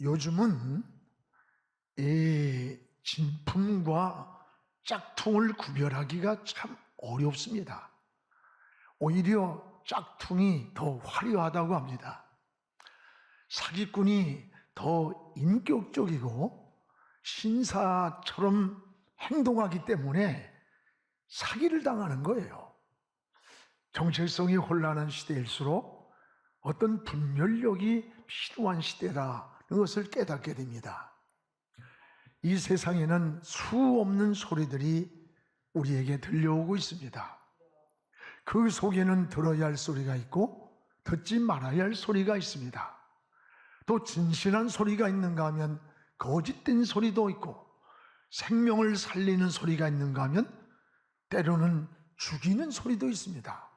요즘은 이 진품과 짝퉁을 구별하기가 참 어렵습니다. 오히려 짝퉁이 더 화려하다고 합니다. 사기꾼이 더 인격적이고 신사처럼 행동하기 때문에 사기를 당하는 거예요. 정체성이 혼란한 시대일수록 어떤 분별력이 필요한 시대라는 것을 깨닫게 됩니다. 이 세상에는 수없는 소리들이 우리에게 들려오고 있습니다. 그 속에는 들어야 할 소리가 있고 듣지 말아야 할 소리가 있습니다. 또 진실한 소리가 있는가 하면 거짓된 소리도 있고, 생명을 살리는 소리가 있는가 하면 때로는 죽이는 소리도 있습니다.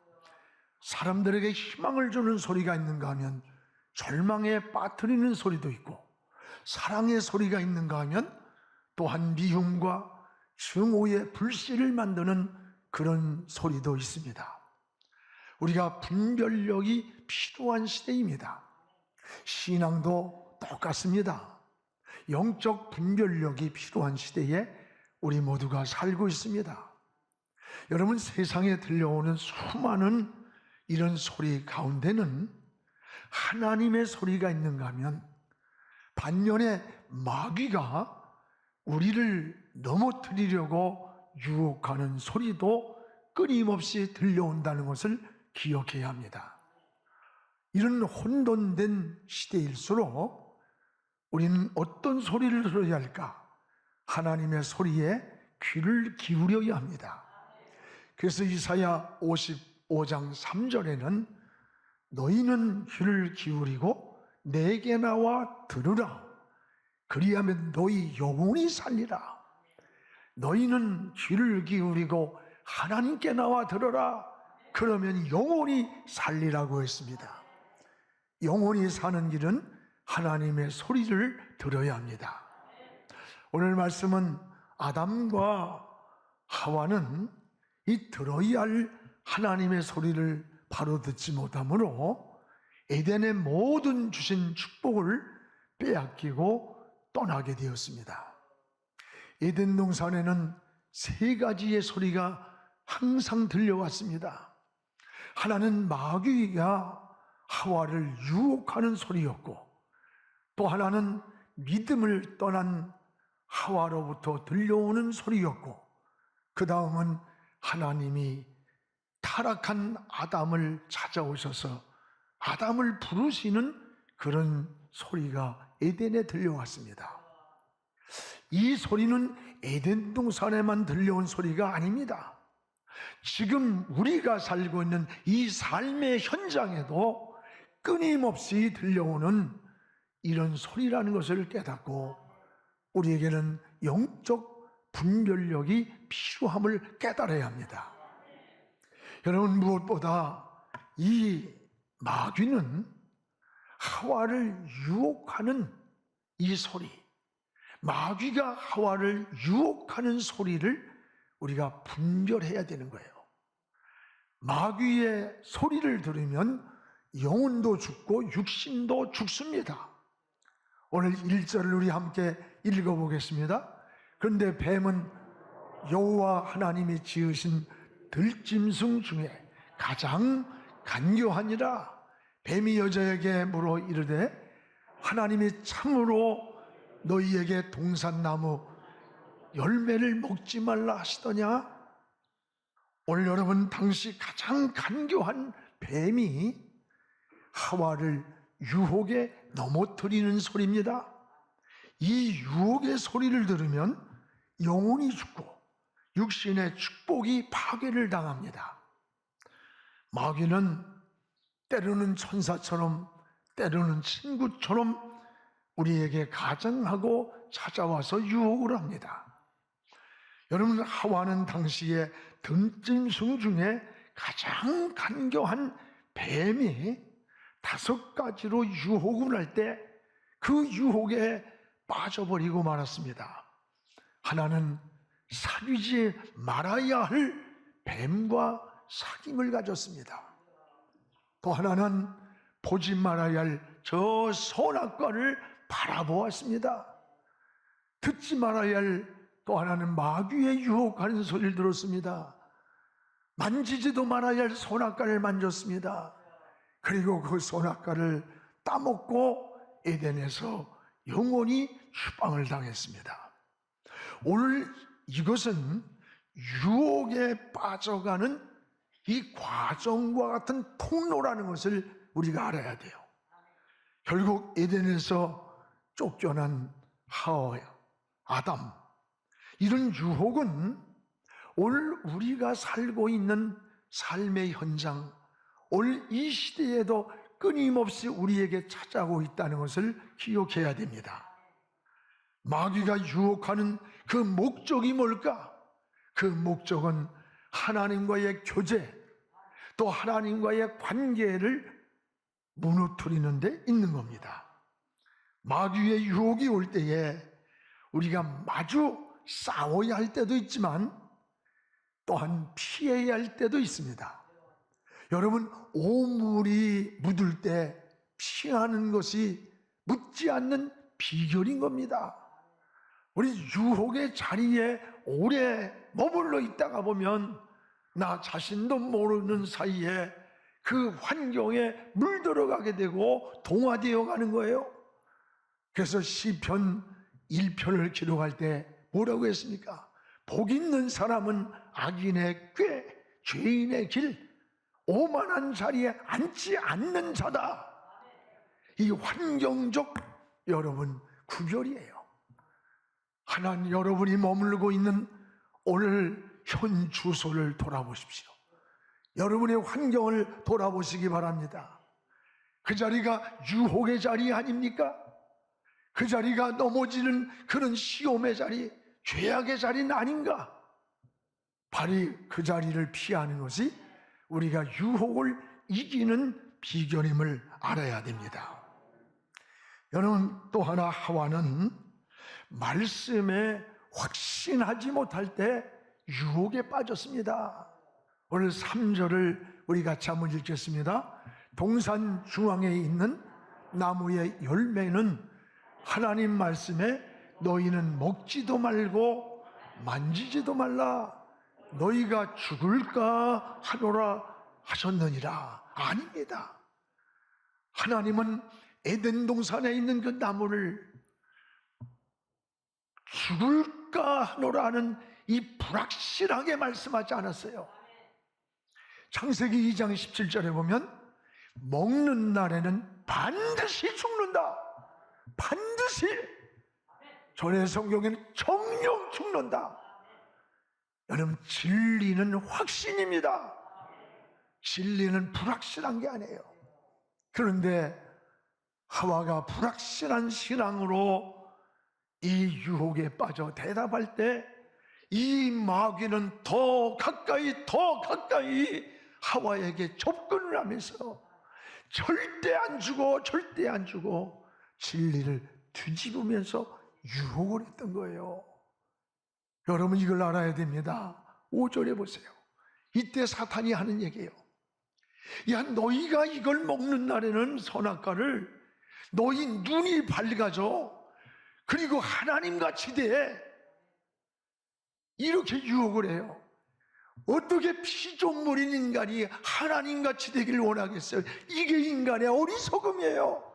사람들에게 희망을 주는 소리가 있는가 하면 절망에 빠뜨리는 소리도 있고, 사랑의 소리가 있는가 하면 또한 미움과 증오의 불씨를 만드는 그런 소리도 있습니다. 우리가 분별력이 필요한 시대입니다. 신앙도 똑같습니다. 영적 분별력이 필요한 시대에 우리 모두가 살고 있습니다. 여러분, 세상에 들려오는 수많은 이런 소리 가운데는 하나님의 소리가 있는가 하면 반면에 마귀가 우리를 넘어뜨리려고 유혹하는 소리도 끊임없이 들려온다는 것을 기억해야 합니다. 이런 혼돈된 시대일수록 우리는 어떤 소리를 들어야 할까? 하나님의 소리에 귀를 기울여야 합니다. 그래서 이사야 55장 3절에는 너희는 귀를 기울이고 내게 나와 들으라. 그리하면 너희 영혼이 살리라. 너희는 귀를 기울이고 하나님께 나와 들어라. 그러면 영혼이 살리라고 했습니다. 영혼이 사는 길은 하나님의 소리를 들어야 합니다. 오늘 말씀은 아담과 하와는 이 들어야 할 하나님의 소리를 바로 듣지 못하므로 에덴의 모든 주신 축복을 빼앗기고 떠나게 되었습니다. 에덴 동산에는 세 가지의 소리가 항상 들려왔습니다. 하나는 마귀가 하와를 유혹하는 소리였고, 또 하나는 믿음을 떠난 하와로부터 들려오는 소리였고, 그 다음은 하나님이 타락한 아담을 찾아오셔서 아담을 부르시는 그런 소리가 에덴에 들려왔습니다. 이 소리는 에덴 동산에만 들려온 소리가 아닙니다. 지금 우리가 살고 있는 이 삶의 현장에도 끊임없이 들려오는 이런 소리라는 것을 깨닫고 우리에게는 영적 분별력이 필요함을 깨달아야 합니다. 여러분, 무엇보다 이 마귀는 하와를 유혹하는 이 소리, 마귀가 하와를 유혹하는 소리를 우리가 분별해야 되는 거예요. 마귀의 소리를 들으면 영혼도 죽고 육신도 죽습니다. 오늘 1절을 우리 함께 읽어보겠습니다. 그런데 뱀은 여호와 하나님이 지으신 들짐승 중에 가장 간교하니라. 뱀이 여자에게 물어 이르되 하나님이 참으로 너희에게 동산나무 열매를 먹지 말라 하시더냐? 오늘 여러분, 당시 가장 간교한 뱀이 하와를 유혹에 넘어뜨리는 소리입니다. 이 유혹의 소리를 들으면 영혼이 죽고 육신의 축복이 파괴를 당합니다. 마귀는 때로는 천사처럼 때로는 친구처럼 우리에게 가장하고 찾아와서 유혹을 합니다. 여러분, 하와는 당시에 들짐승 중에 가장 간교한 뱀이 5가지로 유혹을 할 때 그 유혹에 빠져버리고 말았습니다. 하나는 사귀지 말아야 할 뱀과 사귐을 가졌습니다. 또 하나는 보지 말아야 할 저 선악과를 바라보았습니다. 듣지 말아야 할 또 하나는 마귀의 유혹하는 소리를 들었습니다. 만지지도 말아야 할 선악과를 만졌습니다. 그리고 그 선악과를 따먹고 에덴에서 영원히 추방을 당했습니다. 오늘 이것은 유혹에 빠져가는 이 과정과 같은 통로라는 것을 우리가 알아야 돼요. 결국 에덴에서 쫓겨난 하와, 아담, 이런 유혹은 오늘 우리가 살고 있는 삶의 현장, 오늘 이 시대에도 끊임없이 우리에게 찾아오고 있다는 것을 기억해야 됩니다. 마귀가 유혹하는 그 목적이 뭘까? 그 목적은 하나님과의 교제, 또 하나님과의 관계를 무너뜨리는 데 있는 겁니다. 마귀의 유혹이 올 때에 우리가 마주 싸워야 할 때도 있지만 또한 피해야 할 때도 있습니다. 여러분, 오물이 묻을 때 피하는 것이 묻지 않는 비결인 겁니다. 우리 유혹의 자리에 오래 머물러 있다가 보면 나 자신도 모르는 사이에 그 환경에 물들어가게 되고 동화되어 가는 거예요. 그래서 시편 1편을 기록할 때 뭐라고 했습니까? 복 있는 사람은 악인의 꾀, 죄인의 길, 오만한 자리에 앉지 않는 자다. 이 환경적 여러분 구별이에요. 하나님, 여러분이 머물고 있는 오늘 현 주소를 돌아보십시오. 여러분의 환경을 돌아보시기 바랍니다. 그 자리가 유혹의 자리 아닙니까? 그 자리가 넘어지는 그런 시험의 자리, 죄악의 자리는 아닌가? 바로 그 자리를 피하는 것이 우리가 유혹을 이기는 비결임을 알아야 됩니다. 여러분, 또 하나 하와는 말씀에 확신하지 못할 때 유혹에 빠졌습니다. 오늘 3절을 우리 같이 한번 읽겠습니다. 동산 중앙에 있는 나무의 열매는 하나님 말씀에 너희는 먹지도 말고 만지지도 말라, 너희가 죽을까 하노라 하셨느니라. 아닙니다. 하나님은 에덴 동산에 있는 그 나무를 죽을까 하노라 하는 이 불확실하게 말씀하지 않았어요. 창세기 2장 17절에 보면 먹는 날에는 반드시 죽는다. 반드시. 전에 성경에는 정령 죽는다. 여러분, 진리는 확신입니다. 진리는 불확실한 게 아니에요. 그런데 하와가 불확실한 신앙으로 이 유혹에 빠져 대답할 때 이 마귀는 더 가까이 하와에게 접근을 하면서 절대 안 주고 진리를 뒤집으면서 유혹을 했던 거예요. 여러분, 이걸 알아야 됩니다. 5절에 보세요. 이때 사탄이 하는 얘기예요. 야, 너희가 이걸 먹는 날에는 선악과를 너희 눈이 밝아져. 그리고 하나님같이 돼. 이렇게 유혹을 해요. 어떻게 피조물인 인간이 하나님같이 되길 원하겠어요? 이게 인간의 어리석음이에요.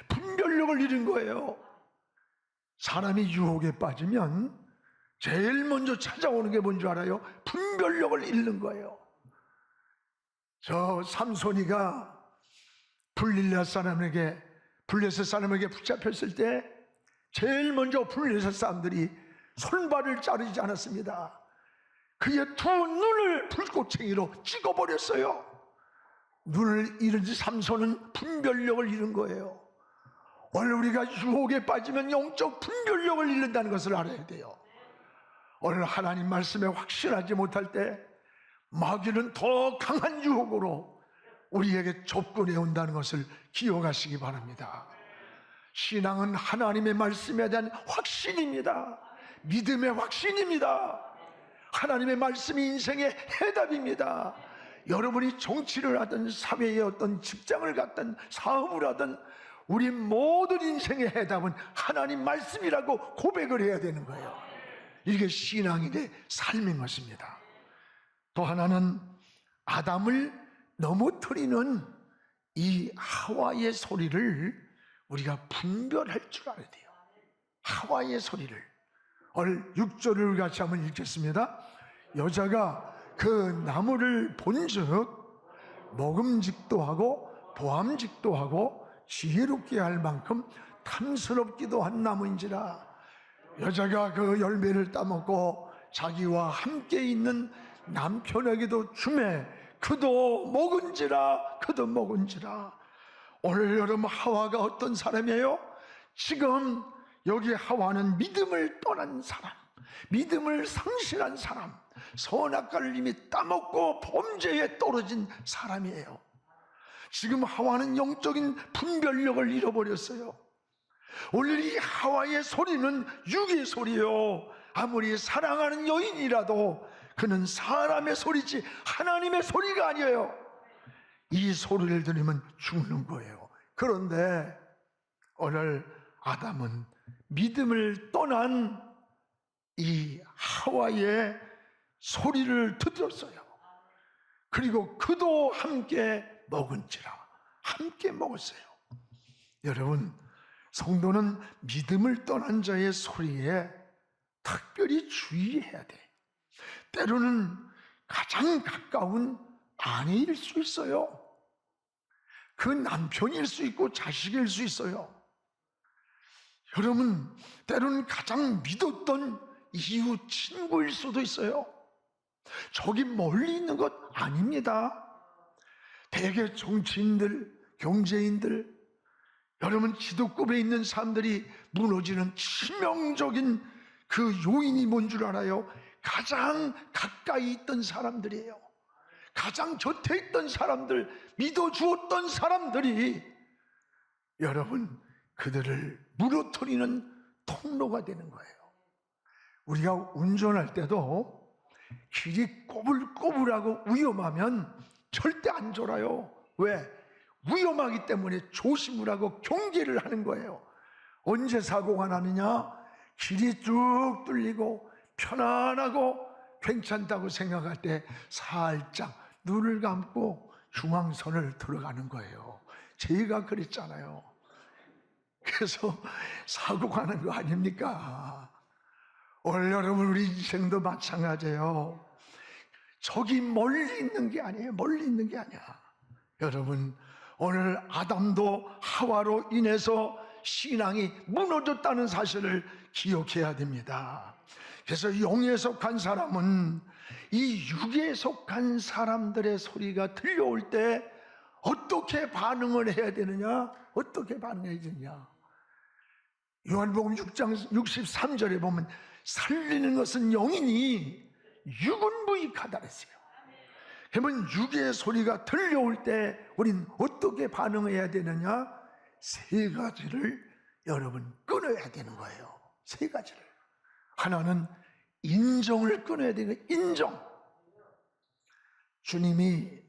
분별력을 잃은 거예요. 사람이 유혹에 빠지면 제일 먼저 찾아오는 게 뭔지 알아요? 분별력을 잃는 거예요. 저 삼손이가 블레셋 사람에게 붙잡혔을 때 제일 먼저 블레셋 사람들이 손발을 자르지 않았습니다. 그의 두 눈을 불꽃챙이로 찍어버렸어요. 눈을 잃은 삼손은 분별력을 잃은 거예요. 오늘 우리가 유혹에 빠지면 영적 분별력을 잃는다는 것을 알아야 돼요. 오늘 하나님 말씀에 확신하지 못할 때 마귀는 더 강한 유혹으로 우리에게 접근해 온다는 것을 기억하시기 바랍니다. 신앙은 하나님의 말씀에 대한 확신입니다. 믿음의 확신입니다. 하나님의 말씀이 인생의 해답입니다. 여러분이 정치를 하든 사회의 어떤 직장을 갖든 사업을 하든 우리 모든 인생의 해답은 하나님 말씀이라고 고백을 해야 되는 거예요. 이게 신앙인의 삶인 것입니다. 또 하나는 아담을 넘어뜨리는 이 하와의 소리를 우리가 분별할 줄 알아야 돼요. 하와의 소리를. 오늘 6절을 같이 한번 읽겠습니다. 여자가 그 나무를 본즉 먹음직도 하고 보암직도 하고 지혜롭게 할 만큼 탐스럽기도 한 나무인지라. 여자가 그 열매를 따먹고 자기와 함께 있는 남편에게도 주매 그도 먹은지라. 오늘 여러분, 하와가 어떤 사람이에요? 지금 여기 하와는 믿음을 떠난 사람, 믿음을 상실한 사람, 선악과를 이미 따먹고 범죄에 떨어진 사람이에요. 지금 하와는 영적인 분별력을 잃어버렸어요. 오늘 이 하와의 소리는 육의 소리요, 아무리 사랑하는 여인이라도 그는 사람의 소리지 하나님의 소리가 아니에요. 이 소리를 들으면 죽는 거예요. 그런데 오늘 아담은 믿음을 떠난 이 하와의 소리를 들었어요. 그리고 그도 함께 먹은지라. 함께 먹었어요. 여러분, 성도는 믿음을 떠난 자의 소리에 특별히 주의해야 돼. 때로는 가장 가까운 아내일 수 있어요. 그 남편일 수 있고 자식일 수 있어요. 여러분, 때로는 가장 믿었던 이웃 친구일 수도 있어요. 저기 멀리 있는 것 아닙니다. 대개 정치인들, 경제인들, 여러분 지도급에 있는 사람들이 무너지는 치명적인 그 요인이 뭔 줄 알아요? 가장 가까이 있던 사람들이에요. 가장 곁에 있던 사람들, 믿어주었던 사람들이 여러분 그들을 무너뜨리는 통로가 되는 거예요. 우리가 운전할 때도 길이 꼬불꼬불하고 위험하면 절대 안 졸아요. 왜? 위험하기 때문에 조심을 하고 경계를 하는 거예요. 언제 사고가 나느냐? 길이 쭉 뚫리고 편안하고 괜찮다고 생각할 때 살짝 눈을 감고 중앙선을 들어가는 거예요. 제가 그랬잖아요. 그래서 사고가 나는 거 아닙니까? 오늘 여러분, 우리 인생도 마찬가지예요. 저기 멀리 있는 게 아니에요. 멀리 있는 게 아니야. 여러분, 오늘 아담도 하와로 인해서 신앙이 무너졌다는 사실을 기억해야 됩니다. 그래서 영에 속한 사람은 이 육에 속한 사람들의 소리가 들려올 때 어떻게 반응을 해야 되느냐? 어떻게 반응해야 되느냐? 요한복음 6장 63절에 보면 살리는 것은 영이니 육은 무익하다 그랬어요. 그러면 육의 소리가 들려올 때 우린 어떻게 반응해야 되느냐? 세 가지를 여러분 끊어야 되는 거예요. 세 가지를. 하나는 인정을 끊어야 되는 거예요. 인정. 주님이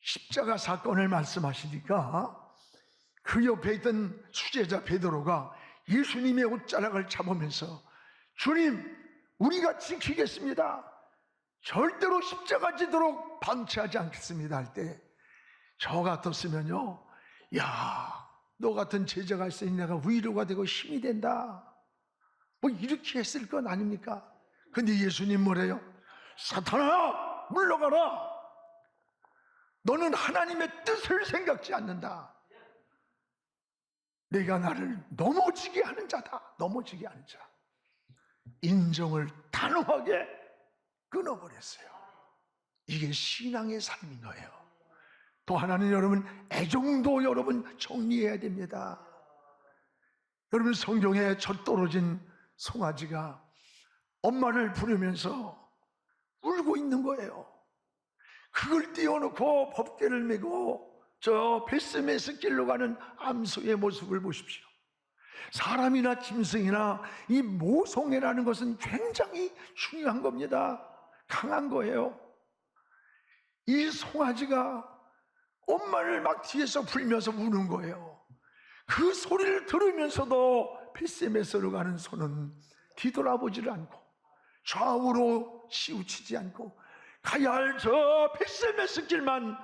십자가 사건을 말씀하시니까 그 옆에 있던 수제자 베드로가 예수님의 옷자락을 잡으면서 주님, 우리가 지키겠습니다. 절대로 십자가 지도록 방치하지 않겠습니다 할 때 저 같았으면요, 야, 너 같은 제자가 있으니 내가 위로가 되고 힘이 된다, 뭐 이렇게 했을 건 아닙니까? 근데 예수님 뭐래요? 사탄아, 물러가라. 너는 하나님의 뜻을 생각지 않는다. 내가 나를 넘어지게 하는 자다. 넘어지게 하는 자. 인정을 단호하게 끊어버렸어요. 이게 신앙의 삶인 거예요. 또 하나는 여러분, 애정도 여러분 정리해야 됩니다. 여러분, 성경에 젖떨어진 송아지가 엄마를 부르면서 울고 있는 거예요. 그걸 띄워놓고 법궤를 메고 저 베스메스길로 가는 암소의 모습을 보십시오. 사람이나 짐승이나 이 모성애라는 것은 굉장히 중요한 겁니다. 강한 거예요. 이 송아지가 엄마를 막 뒤에서 불면서 우는 거예요. 그 소리를 들으면서도 벳세메스로 가는 소는 뒤돌아보지를 않고 좌우로 치우치지 않고 가야 할 저 벳세메스 길만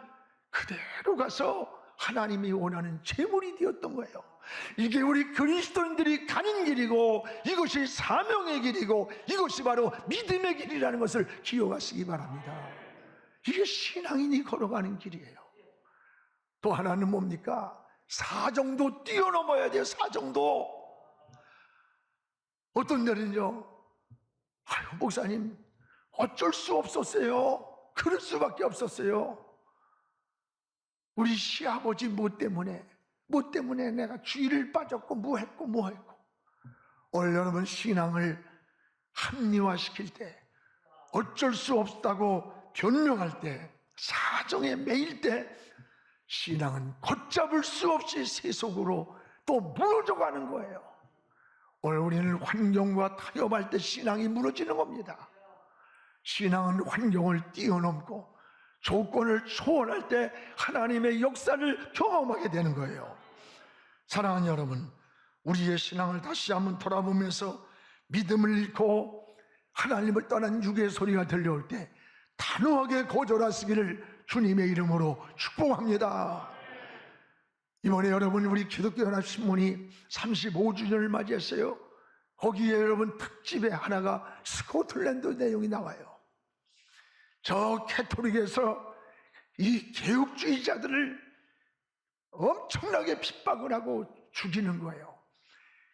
그대로 가서 하나님이 원하는 제물이 되었던 거예요. 이게 우리 그리스도인들이 가는 길이고, 이것이 사명의 길이고, 이것이 바로 믿음의 길이라는 것을 기억하시기 바랍니다. 이게 신앙인이 걸어가는 길이에요. 또 하나는 뭡니까? 사정도 뛰어넘어야 돼요. 사정도. 어떤 날은요, 아유 목사님 어쩔 수 없었어요. 그럴 수밖에 없었어요. 우리 시아버지 뭐 때문에 내가 쥐를 빠졌고 뭐 했고. 오늘 여러분 신앙을 합리화시킬 때, 어쩔 수 없다고 변명할 때, 사정에 매일 때, 신앙은 걷잡을 수 없이 세속으로 또 무너져가는 거예요. 오늘 우리는 환경과 타협할 때 신앙이 무너지는 겁니다. 신앙은 환경을 뛰어넘고 조건을 초월할 때 하나님의 역사를 경험하게 되는 거예요. 사랑하는 여러분, 우리의 신앙을 다시 한번 돌아보면서 믿음을 잃고 하나님을 떠난 육의 소리가 들려올 때 단호하게 거절하시기를 주님의 이름으로 축복합니다. 이번에 여러분 우리 기독교연합신문이 35주년을 맞이했어요. 거기에 여러분 특집에 하나가 스코틀랜드 내용이 나와요. 저 캐토릭에서 이 개혁주의자들을 엄청나게 핍박을 하고 죽이는 거예요.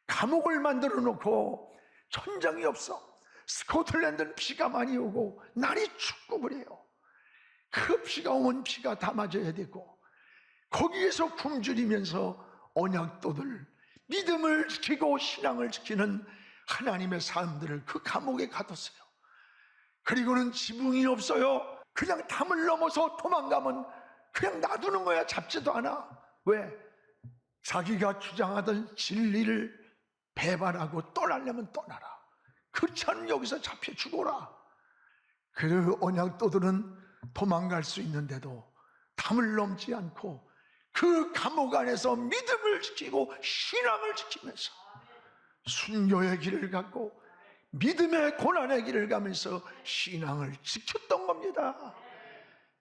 감옥을 만들어 놓고 천장이 없어. 스코틀랜드는 비가 많이 오고 날이 춥고 그래요. 그 비가 오면 비가 다 맞아야 되고, 거기에서 굶주리면서 언약도들, 믿음을 지키고 신앙을 지키는 하나님의 사람들을 그 감옥에 가뒀어요. 그리고는 지붕이 없어요. 그냥 담을 넘어서 도망가면 그냥 놔두는 거야. 잡지도 않아. 왜? 자기가 주장하던 진리를 배반하고 떠나려면 떠나라. 그렇지 않으면 여기서 잡혀 죽어라. 그 언약도들은 도망갈 수 있는데도 담을 넘지 않고 그 감옥 안에서 믿음을 지키고 신앙을 지키면서 순교의 길을 갖고 믿음의 고난의 길을 가면서 신앙을 지켰던 겁니다.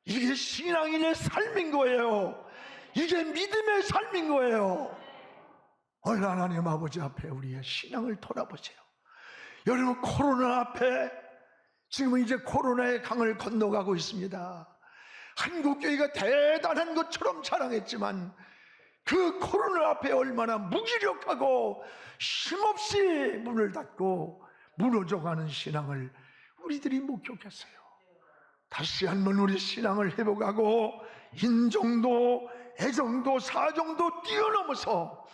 이게 신앙인의 삶인 거예요. 이게 믿음의 삶인 거예요. 오늘 하나님 아버지 앞에 우리의 신앙을 돌아보세요. 여러분, 코로나 앞에 지금은 이제 코로나의 강을 건너가고 있습니다. 한국교회가 대단한 것처럼 자랑했지만 그 코로나 앞에 얼마나 무기력하고 힘없이 문을 닫고 무너져가는 신앙을 우리들이 목격했어요. 다시 한번 우리 신앙을 회복하고 인정도, 애정도, 사정도 뛰어넘어서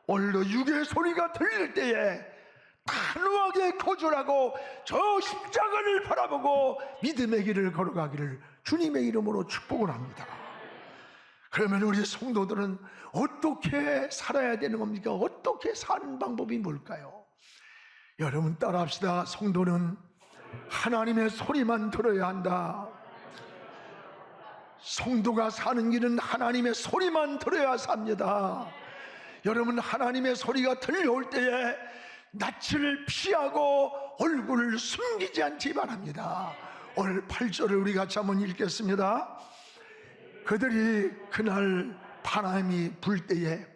오늘도 육의 소리가 들릴 때에 단호하게 거절하고 저 십자가를 바라보고 믿음의 길을 걸어가기를 주님의 이름으로 축복을 합니다. 그러면 우리 성도들은 어떻게 살아야 되는 겁니까? 어떻게 사는 방법이 뭘까요? 여러분 따라합시다. 성도는 하나님의 소리만 들어야 한다. 성도가 사는 길은 하나님의 소리만 들어야 삽니다. 여러분, 하나님의 소리가 들려올 때에 낯을 피하고 얼굴을 숨기지 않기 바랍니다. 오늘 8절을 우리 같이 한번 읽겠습니다. 그들이 그날 바람이 불 때에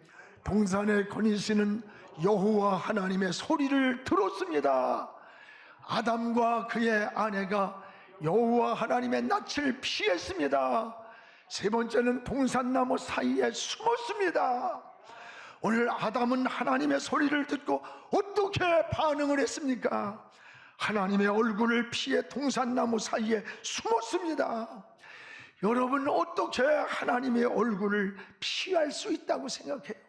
동산에 거니시는 여호와 하나님의 소리를 들었습니다. 아담과 그의 아내가 여호와 하나님의 낯을 피했습니다. 세 번째는 동산나무 사이에 숨었습니다. 오늘 아담은 하나님의 소리를 듣고 어떻게 반응을 했습니까? 하나님의 얼굴을 피해 동산나무 사이에 숨었습니다. 여러분, 어떻게 하나님의 얼굴을 피할 수 있다고 생각해요?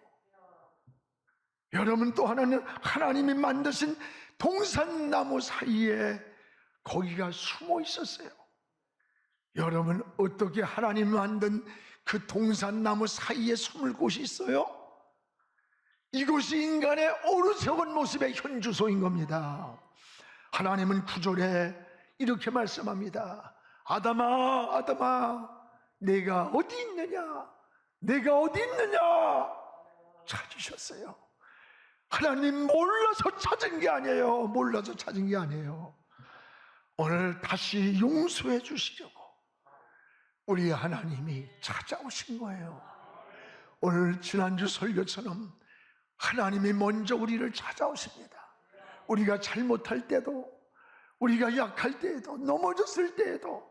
여러분, 또 하나는 하나님이 만드신 동산나무 사이에 거기가 숨어 있었어요. 여러분, 어떻게 하나님 만든 그 동산나무 사이에 숨을 곳이 있어요? 이곳이 인간의 어리석은 모습의 현주소인 겁니다. 하나님은 9절에 이렇게 말씀합니다. 아담아, 아담아, 내가 어디 있느냐? 내가 어디 있느냐? 찾으셨어요. 하나님 몰라서 찾은 게 아니에요. 몰라서 찾은 게 아니에요. 오늘 다시 용서해 주시려고 우리 하나님이 찾아오신 거예요. 오늘 지난주 설교처럼 하나님이 먼저 우리를 찾아오십니다. 우리가 잘못할 때도, 우리가 약할 때에도, 넘어졌을 때에도,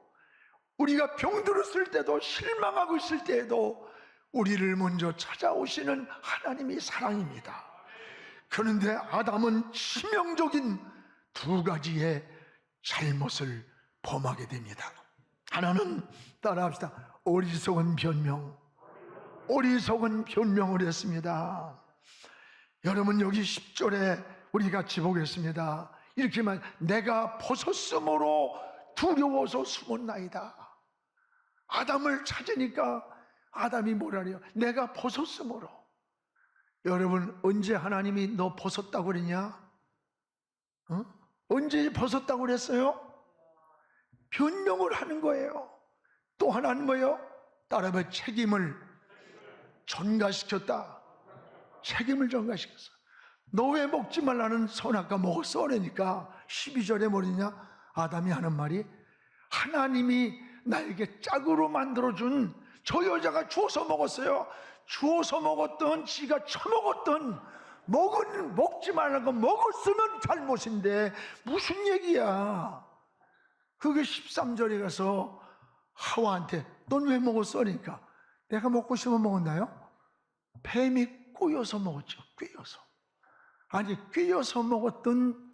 우리가 병들었을 때도, 실망하고 있을 때에도 우리를 먼저 찾아오시는 하나님이 사랑입니다. 그런데 아담은 치명적인 두 가지의 잘못을 범하게 됩니다. 하나는 따라합시다. 어리석은 변명. 어리석은 변명을 했습니다. 여러분, 여기 10절에 우리 같이 보겠습니다. 이렇게 말, 내가 벗었으므로 두려워서 숨었나이다. 아담을 찾으니까 아담이 뭐라 그래요? 내가 벗었으므로. 여러분, 언제 하나님이 너 벗었다고 그랬냐? 언제 벗었다고 그랬어요? 변명을 하는 거예요. 또 하나는 뭐예요? 따라봐, 책임을 전가시켰다. 책임을 전가시켰어. 너 왜 먹지 말라는 선악과 먹었어? 그러니까 12절에 뭐냐? 아담이 하는 말이, 하나님이 나에게 짝으로 만들어준 저 여자가 주워서 먹었어요. 주워서 먹었던, 지가 처먹었던, 먹지 말라는 거 먹었으면 잘못인데 무슨 얘기야. 그게 13절에 가서 하와한테 넌 왜 먹었어? 그러니까 내가 먹고 싶으면 먹었나요? 뱀이 꼬여서 먹었죠. 꿰어서. 아니, 꿰어서 먹었던,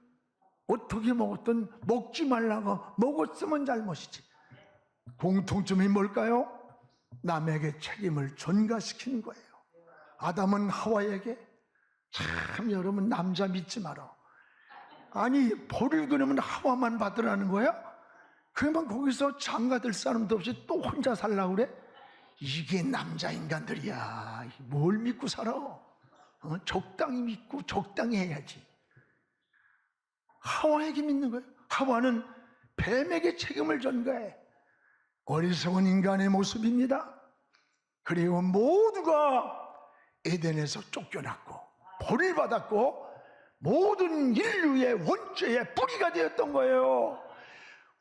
어떻게 먹었던, 먹지 말라고 먹었으면 잘못이지. 공통점이 뭘까요? 남에게 책임을 전가시키는 거예요. 아담은 하와에게, 참 여러분, 남자 믿지 마라. 아니, 벌을 그러면 하와만 받으라는 거야? 그러면 거기서 장가들 사람도 없이 또 혼자 살라고 그래? 이게 남자 인간들이야. 뭘 믿고 살아? 적당히 믿고 적당히 해야지. 하와에게 믿는 거예요. 하와는 뱀에게 책임을 전가해. 어리석은 인간의 모습입니다. 그리고 모두가 에덴에서 쫓겨났고 벌을 받았고 모든 인류의 원죄의 뿌리가 되었던 거예요.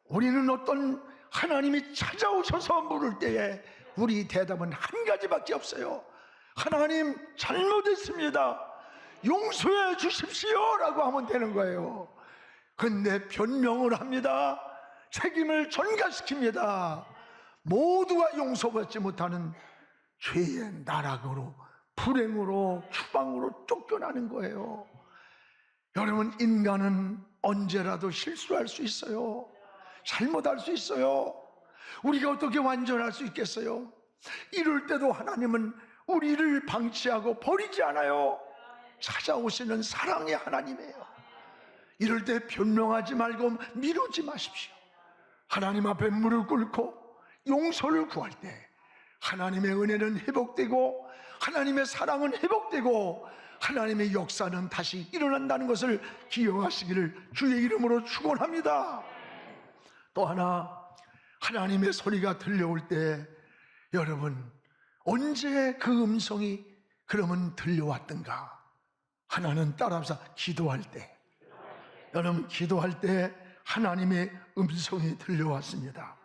우리는 어떤 하나님이 찾아오셔서 물을 때에 우리 대답은 한 가지밖에 없어요. 하나님, 잘못했습니다. 용서해 주십시오 라고 하면 되는 거예요. 근데 변명을 합니다. 책임을 전가시킵니다. 모두가 용서받지 못하는 죄의 나락으로, 불행으로, 추방으로 쫓겨나는 거예요. 여러분, 인간은 언제라도 실수할 수 있어요. 잘못할 수 있어요. 우리가 어떻게 완전할 수 있겠어요? 이럴 때도 하나님은 우리를 방치하고 버리지 않아요. 찾아오시는 사랑의 하나님이에요. 이럴 때 변명하지 말고 미루지 마십시오. 하나님 앞에 무릎 꿇고 용서를 구할 때 하나님의 은혜는 회복되고 하나님의 사랑은 회복되고 하나님의 역사는 다시 일어난다는 것을 기억하시기를 주의 이름으로 축원합니다. 또 하나, 하나님의 소리가 들려올 때 여러분, 언제 그 음성이 그러면 들려왔던가? 하나는 따라합시다. 기도할 때. 여러분, 기도할 때 하나님의 음성이 들려왔습니다.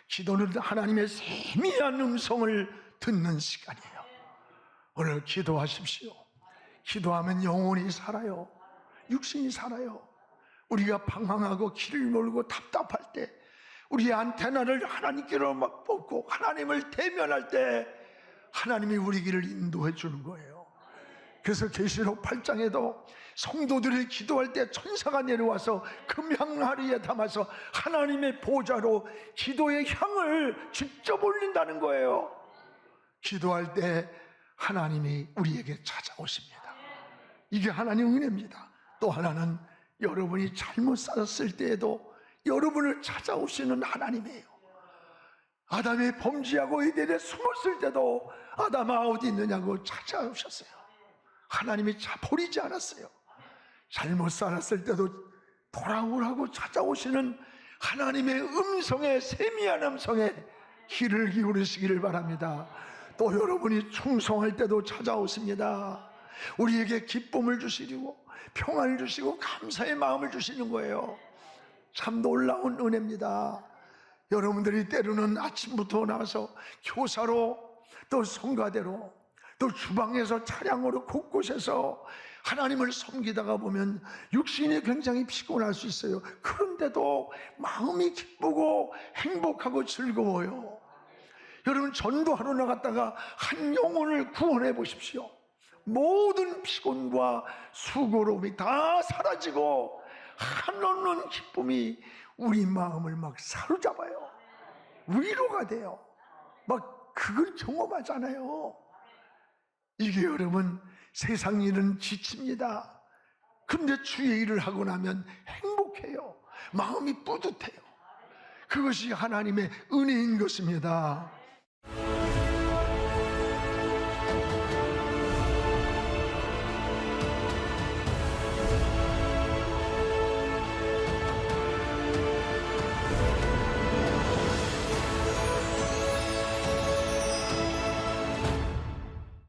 기도는 하나님의 세미한 음성을 듣는 시간이에요. 오늘 기도하십시오. 기도하면 영혼이 살아요. 육신이 살아요. 우리가 방황하고 길을 몰고 답답할 때 우리의 안테나를 하나님께로 막 뽑고 하나님을 대면할 때 하나님이 우리 길을 인도해 주는 거예요. 그래서 계시록 8장에도 성도들이 기도할 때 천사가 내려와서 금향하리에 담아서 하나님의 보좌로 기도의 향을 직접 올린다는 거예요. 기도할 때 하나님이 우리에게 찾아오십니다. 이게 하나님의 은혜입니다. 또 하나는 여러분이 잘못 살았을 때에도 여러분을 찾아오시는 하나님이에요. 아담이 범죄하고 에덴에 숨었을 때도 아담아 어디 있느냐고 찾아오셨어요. 하나님이 버리지 않았어요. 잘못 살았을 때도 돌아오라고 찾아오시는 하나님의 음성에, 세미한 음성에 귀를 기울이시기를 바랍니다. 또 여러분이 충성할 때도 찾아오십니다. 우리에게 기쁨을 주시고 평안을 주시고 감사의 마음을 주시는 거예요. 참 놀라운 은혜입니다. 여러분들이 때로는 아침부터 나와서 교사로, 또 성가대로, 또 주방에서 차량으로 곳곳에서 하나님을 섬기다가 보면 육신이 굉장히 피곤할 수 있어요. 그런데도 마음이 기쁘고 행복하고 즐거워요. 여러분, 전도하러 나갔다가 한 영혼을 구원해 보십시오. 모든 피곤과 수고로움이 다 사라지고 한없는 기쁨이 우리 마음을 막 사로잡아요. 위로가 돼요. 막 그걸 경험하잖아요. 이게 여러분, 세상 일은 지칩니다. 근데 주의 일을 하고 나면 행복해요. 마음이 뿌듯해요. 그것이 하나님의 은혜인 것입니다.